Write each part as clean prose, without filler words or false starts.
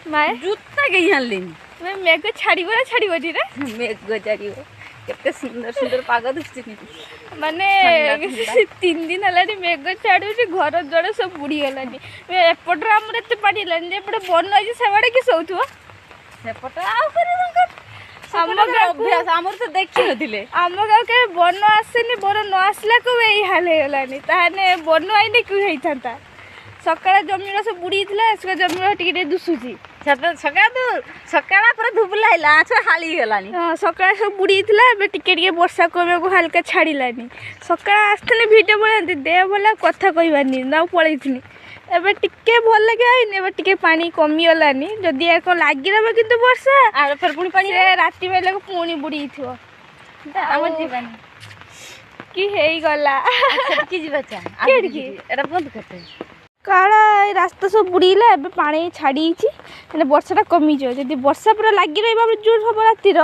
माए जूता कहीं आनलिनी मैं मेघ छाड़ब ना छाड़बनी रे मेघ छाड़ब केते सुंदर सुंदर पाग दिखुची माने 3 दिन है मेघ छाड़ू घर द्वार सब बुड़ी गलानी एपटे आम एत पानी है एपटे बन है से कि शोथुआ सेपटे अभ्यास आमर तो देखी नथिले आम गाँव के बन आसेनी बर न आसला को यही हाल होगलानी ताने बन आईने कि होता सकाळ जमीन सब बुड़ी थी जमीन टिके दुसुची सकाळ पर धुबला हाली गलानी सकाळ सब बुड़ी थी टिके वर्षा कमे को हल्का छाड़लानी सकाळ आसते भिडियो बनाती देह भला कथा कहबानी ना पलैनी एबे टिके भल लगे आईनी एबे टिके पानी कमी गलानी जदि यार कोन लागी रहबे किंतु वर्षा आर फिर पुनी पानी से राति बेला को पुनी बुड़ी थो हमर जीवन की हेई गला की जीवा चा केडकी एटा बंद करते काला रास्ता सब बुड़ीला एबे पानी छाड़ी माने वर्षाटा कमी जो जदि वर्षा पूरा लागी रहबा जोर हम रातिर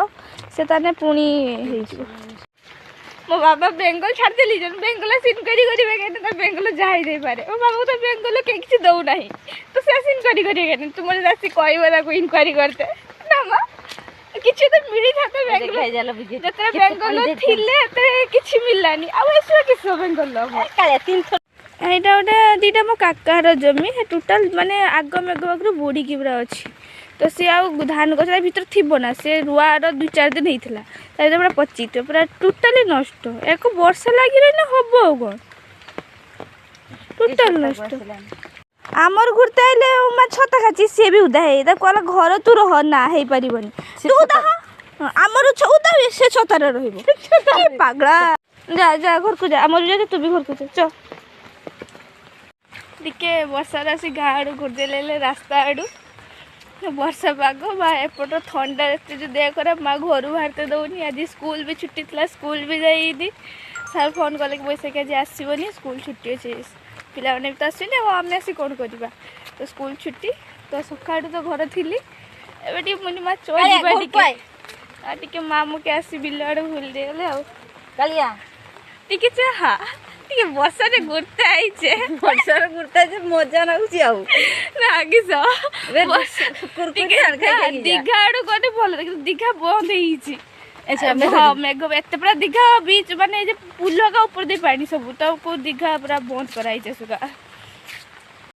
से ताने पुनी हेई जो मो बाबा बेंगल छाड़ देली जन बेंगल सिनकरी करिवे के बेंगल जाई दे पारे ओ बाबा तो बेंगल के किछ दउ नाही तो से सिनकरी करिवे के तुम राशि कहबला को इंक्वायरी करते ना मा किछ तो मिली थाते बेंगल खाई जाला बुझे जते बेंगल थिले ते किछ मिललानी आ एसो किछ बेंगल काले 300 एटा गोटे दीटा मो काकार जमी टोटाल माने आग मेघ पाखर बुड़ी की पूरा अच्छी तो सी आ धान गछ भीतर थी ना से रुआर 2-4 दिन होता पूरा पची पूरा टोटाली नष्ट एक वर्षा लगी रही हम कौन टोटाल नष्ट आमर घुरता है छता खाची सी भी उदा है कहला घर तू रह ना हो पारबनी तू उदा आमर उदा से छतार रगला जा जा घर को जा आमर जा तू भी घर को जा टिके वर्षा आसी गाँ आड़ घुरदेले रास्ता आड़ू वर्षा पाग बा एपट थंडा जो देह खराब माँ घर बाहरते दौनी आज स्कूल भी छुट्टी थी स्कूल भी जाइए सार फोन कले बैसाखी आज आसबनी स्कूल छुट्टी अच्छे पिला भी तो आसने आम आसी कौन करवा तो स्कूल छुट्टी तो सका तो घर थी एवं मुझे माँ चल टे माँ मुके आसी बिल आड़े भूल देगले टे चाह टे वर्षा घुरता है वर्षा घुरता है मजा नागुची दीघा आड़ गले भल दीघा बंद हो मेघ एत पूरा दीघा बीच माने पुल का ऊपर दे पानी सब तो दीघा पूरा बंद कराई सुगा